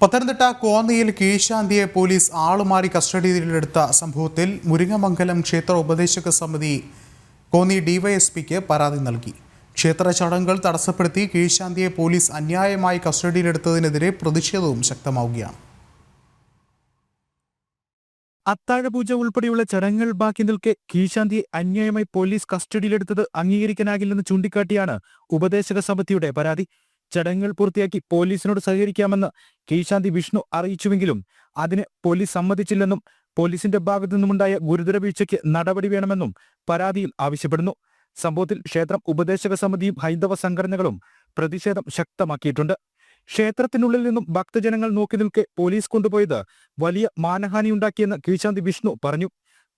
പത്തനംതിട്ട കോന്നിയിൽ കീഴ്ശാന്തിയെ പോലീസ് ആളുമാറി കസ്റ്റഡിയിലെടുത്ത സംഭവത്തിൽ മുരിങ്ങമംഗലം ക്ഷേത്ര ഉപദേശക സമിതി കോന്നി ഡിവൈഎസ്പിക്ക് പരാതി നൽകി. ക്ഷേത്ര ചടങ്ങുകൾ തടസ്സപ്പെടുത്തി കീഴ്ശാന്തിയെ പോലീസ് അന്യായമായി കസ്റ്റഡിയിലെടുത്തതിനെതിരെ പ്രതിഷേധവും ശക്തമാവുകയാണ്. അത്താഴപൂജ ഉൾപ്പെടെയുള്ള ചടങ്ങുകൾ ബാക്കി നിൽക്കെ കീഴ്ശാന്തിയെ അന്യായമായി പോലീസ് കസ്റ്റഡിയിലെടുത്തത് അംഗീകരിക്കാനാകില്ലെന്ന് ചൂണ്ടിക്കാട്ടിയാണ് ഉപദേശക സമിതിയുടെ പരാതി. ചടങ്ങുകൾ പൂർത്തിയാക്കി പോലീസിനോട് സഹകരിക്കാമെന്ന് കീഴ്ശാന്തി വിഷ്ണു അറിയിച്ചുവെങ്കിലും അതിന് പോലീസ് സമ്മതിച്ചില്ലെന്നും പോലീസിന്റെ ഭാഗത്തു നിന്നുമുണ്ടായ ഗുരുതര വീഴ്ചയ്ക്ക് നടപടി വേണമെന്നും പരാതിയിൽ ആവശ്യപ്പെടുന്നു. സംഭവത്തിൽ ക്ഷേത്രം ഉപദേശക സമിതിയും ഹൈന്ദവ സംഘടനകളും പ്രതിഷേധം ശക്തമാക്കിയിട്ടുണ്ട്. ക്ഷേത്രത്തിനുള്ളിൽ നിന്നും ഭക്തജനങ്ങൾ നോക്കി നിൽക്കെ പോലീസ് കൊണ്ടുപോയത് വലിയ മാനഹാനിയുണ്ടാക്കിയെന്ന് കീഴ്ശാന്തി വിഷ്ണു പറഞ്ഞു.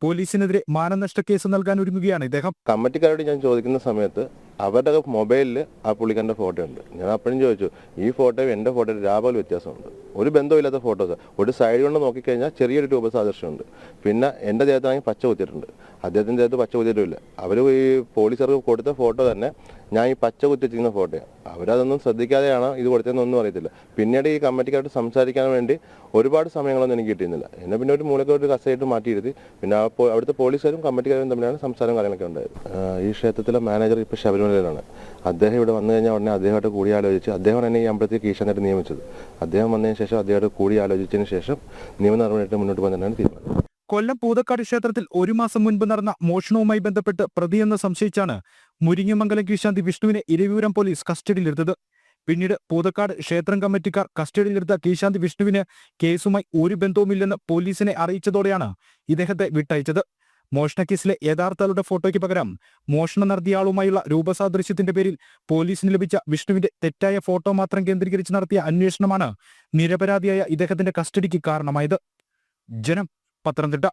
പോലീസിനെതിരെ മാനനഷ്ട കേസ് നൽകാൻ ഒരുങ്ങുകയാണ് ഇദ്ദേഹം. കമ്മിറ്റിക്കാരോട് ഞാൻ ചോദിക്കുന്ന സമയത്ത് അവരുടെ മൊബൈലിൽ ആ പുള്ളിക്കാരൻ്റെ ഫോട്ടോ ഉണ്ട്. ഞാൻ അപ്പോഴും ചോദിച്ചു, ഈ ഫോട്ടോയും എൻ്റെ ഫോട്ടോയും രാപകൽ വ്യത്യാസമുണ്ട്. ഒരു ബന്ധമില്ലാത്ത ഫോട്ടോസ്. ഒരു സൈഡ് കൊണ്ട് നോക്കിക്കഴിഞ്ഞാൽ ചെറിയൊരു രൂപസാദൃശ്യമുണ്ട്. പിന്നെ എൻ്റെ ദേഹത്താണെങ്കിൽ പച്ച കുത്തിയിട്ടുണ്ട്, അദ്ദേഹത്തിൻ്റെ ദേഹത്ത് പച്ച കുത്തിയിട്ടുമില്ല. അവർ ഈ പോലീസുകാർക്ക് കൊടുത്ത ഫോട്ടോ തന്നെ ഞാൻ ഈ പച്ച കുത്തിച്ചിരിക്കുന്ന ഫോട്ടോയാണ്. അവരതൊന്നും ശ്രദ്ധിക്കാതെയാണ് ഇത് കൊടുത്തതെന്നൊന്നും അറിയത്തില്ല. പിന്നീട് ഈ കമ്മിറ്റിക്കാരോട് സംസാരിക്കാൻ വേണ്ടി ഒരുപാട് സമയങ്ങളൊന്നും എനിക്ക് കിട്ടിയിരുന്നില്ല. എന്നെ പിന്നെ ഒരു മൂലക്ക് ഒരു കസയായിട്ട് മാറ്റിയിരുത്തി. പിന്നെ അവിടുത്തെ പോലീസുകാരും കമ്മിറ്റിക്കാരും തമ്മിലാണ് സംസാരം കാര്യങ്ങളൊക്കെ ഉണ്ടായത്. ഈ ക്ഷേത്രത്തിലെ മാനേജർ ഇപ്പോൾ ശബരിമലയിലാണ്. അദ്ദേഹം ഇവിടെ വന്നു കഴിഞ്ഞാൽ ഉടനെ അദ്ദേഹമായിട്ട് കൂടിയാലോചിച്ച് അദ്ദേഹം എന്നെ ഈ അമ്പലത്തിൽ കീഴ്ശാന്തിയായിട്ട് നിയമിച്ചത്. അദ്ദേഹം വന്നതിന് ശേഷം അദ്ദേഹമായിട്ട് കൂടിയാലോചിച്ചതിന് ശേഷം നിയമ നടപടിയായിട്ട് മുന്നോട്ട് പോകാൻ തന്നെയാണ് തീരുമാനം. കൊല്ലം പൂതക്കാട് ക്ഷേത്രത്തിൽ ഒരു മാസം മുൻപ് നടന്ന മോഷണവുമായി ബന്ധപ്പെട്ട് പ്രതിയെന്ന് സംശയിച്ചാണ് മുരിങ്ങമംഗലം കീഴ്ശാന്തി വിഷ്ണുവിനെ ഇരവിപുരം പോലീസ് കസ്റ്റഡിയിലെടുത്തത്. പിന്നീട് പൂതക്കാട് ക്ഷേത്രം കമ്മിറ്റിക്കാർ കസ്റ്റഡിയിലെടുത്ത കീഴ്ശാന്തി വിഷ്ണുവിന് കേസുമായി ഒരു ബന്ധവുമില്ലെന്ന് പോലീസിനെ അറിയിച്ചതോടെയാണ് ഇദ്ദേഹത്തെ വിട്ടയച്ചത്. മോഷണക്കേസിലെ യഥാർത്ഥ ഫോട്ടോയ്ക്ക് പകരം മോഷണം നടത്തിയയാളുമായുള്ള രൂപസാദൃശ്യത്തിന്റെ പേരിൽ പോലീസിന് ലഭിച്ച വിഷ്ണുവിന്റെ തെറ്റായ ഫോട്ടോ മാത്രം കേന്ദ്രീകരിച്ച് നടത്തിയ അന്വേഷണമാണ് നിരപരാധിയായ ഇദ്ദേഹത്തിന്റെ കസ്റ്റഡിക്ക് കാരണമായത്. ജനം, പത്തനംതിട്ട.